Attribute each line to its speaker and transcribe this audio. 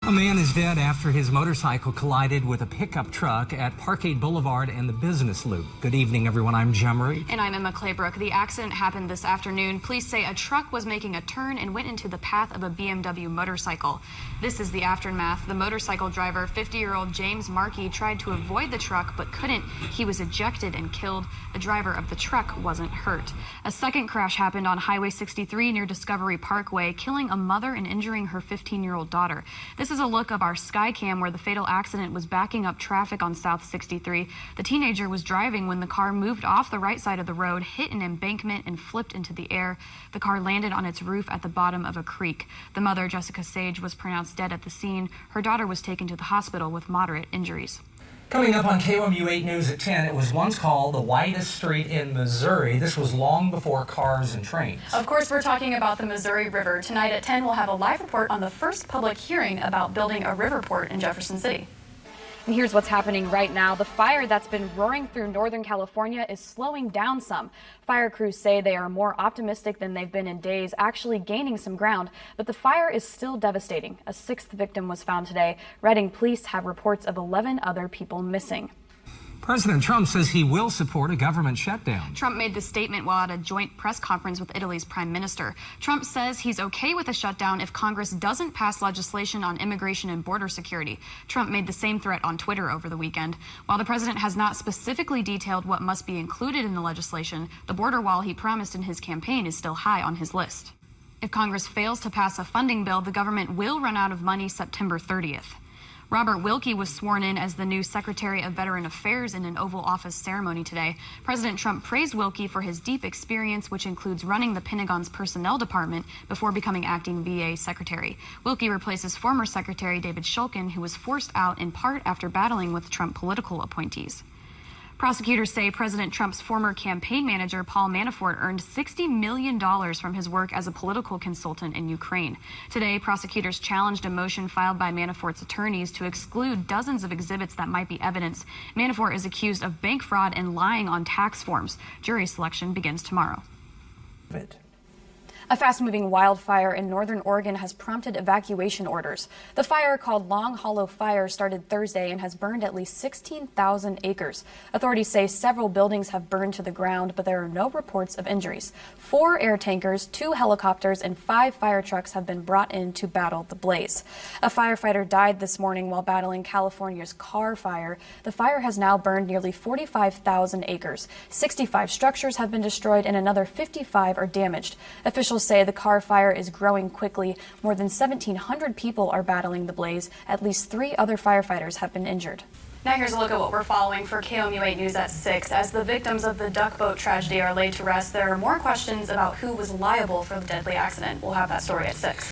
Speaker 1: A man is dead after his motorcycle collided with a pickup truck at Parkade Boulevard and the Business Loop. Good evening, everyone. I'm Jim Reed.
Speaker 2: And I'm Emma Claybrook. The accident happened this afternoon. Police say a truck was making a turn and went into the path of a BMW motorcycle. This is the aftermath. The motorcycle driver, 50-year-old James Markey, tried to avoid the truck but couldn't. He was ejected and killed. The driver of the truck wasn't hurt. A second crash happened on Highway 63 near Discovery Parkway, killing a mother and injuring her 15-year-old daughter. This is a look of our Skycam where the fatal accident was backing up traffic on South 63. The teenager was driving when the car moved off the right side of the road, hit an embankment, and flipped into the air. The car landed on its roof at the bottom of a creek. The mother, Jessica Sage, was pronounced dead at the scene. Her daughter was taken to the hospital with moderate injuries.
Speaker 1: Coming up on KOMU 8 News at 10, it was once called the widest street in Missouri. This was long before cars and trains.
Speaker 3: Of course, we're talking about the Missouri River. Tonight at 10, we'll have a live report on the first public hearing about building a river port in Jefferson City.
Speaker 2: And here's what's happening right now. The fire that's been roaring through Northern California is slowing down some. Fire crews say they are more optimistic than they've been in days, actually gaining some ground. But the fire is still devastating. A sixth victim was found today. Reading police have reports of 11 other people missing.
Speaker 1: President Trump says he will support a government shutdown.
Speaker 2: Trump made the statement while at a joint press conference with Italy's prime minister. Trump says he's okay with a shutdown if Congress doesn't pass legislation on immigration and border security. Trump made the same threat on Twitter over the weekend. While the president has not specifically detailed what must be included in the legislation, the border wall he promised in his campaign is still high on his list. If Congress fails to pass a funding bill, the government will run out of money September 30th. Robert Wilkie was sworn in as the new Secretary of Veteran Affairs in an Oval Office ceremony today. President Trump praised Wilkie for his deep experience, which includes running the Pentagon's personnel department before becoming acting VA Secretary. Wilkie replaces former Secretary David Shulkin, who was forced out in part after battling with Trump political appointees. Prosecutors say President Trump's former campaign manager, Paul Manafort, earned $60 million from his work as a political consultant in Ukraine. Today, prosecutors challenged a motion filed by Manafort's attorneys to exclude dozens of exhibits that might be evidence. Manafort is accused of bank fraud and lying on tax forms. Jury selection begins tomorrow. A fast-moving wildfire in northern Oregon has prompted evacuation orders. The fire, called Long Hollow Fire, started Thursday and has burned at least 16,000 acres. Authorities say several buildings have burned to the ground, but there are no reports of injuries. 4 air tankers, 2 helicopters, and 5 fire trucks have been brought in to battle the blaze. A firefighter died this morning while battling California's Carr Fire. The fire has now burned nearly 45,000 acres. 65 structures have been destroyed and another 55 are damaged. Officials say the Carr Fire is growing quickly. More than 1,700 people are battling the blaze. At least 3 other firefighters have been injured.
Speaker 3: Now here's a look at what we're following for KOMU 8 News at 6. As the victims of the duck boat tragedy are laid to rest, there are more questions about who was liable for the deadly accident. We'll have that story at 6.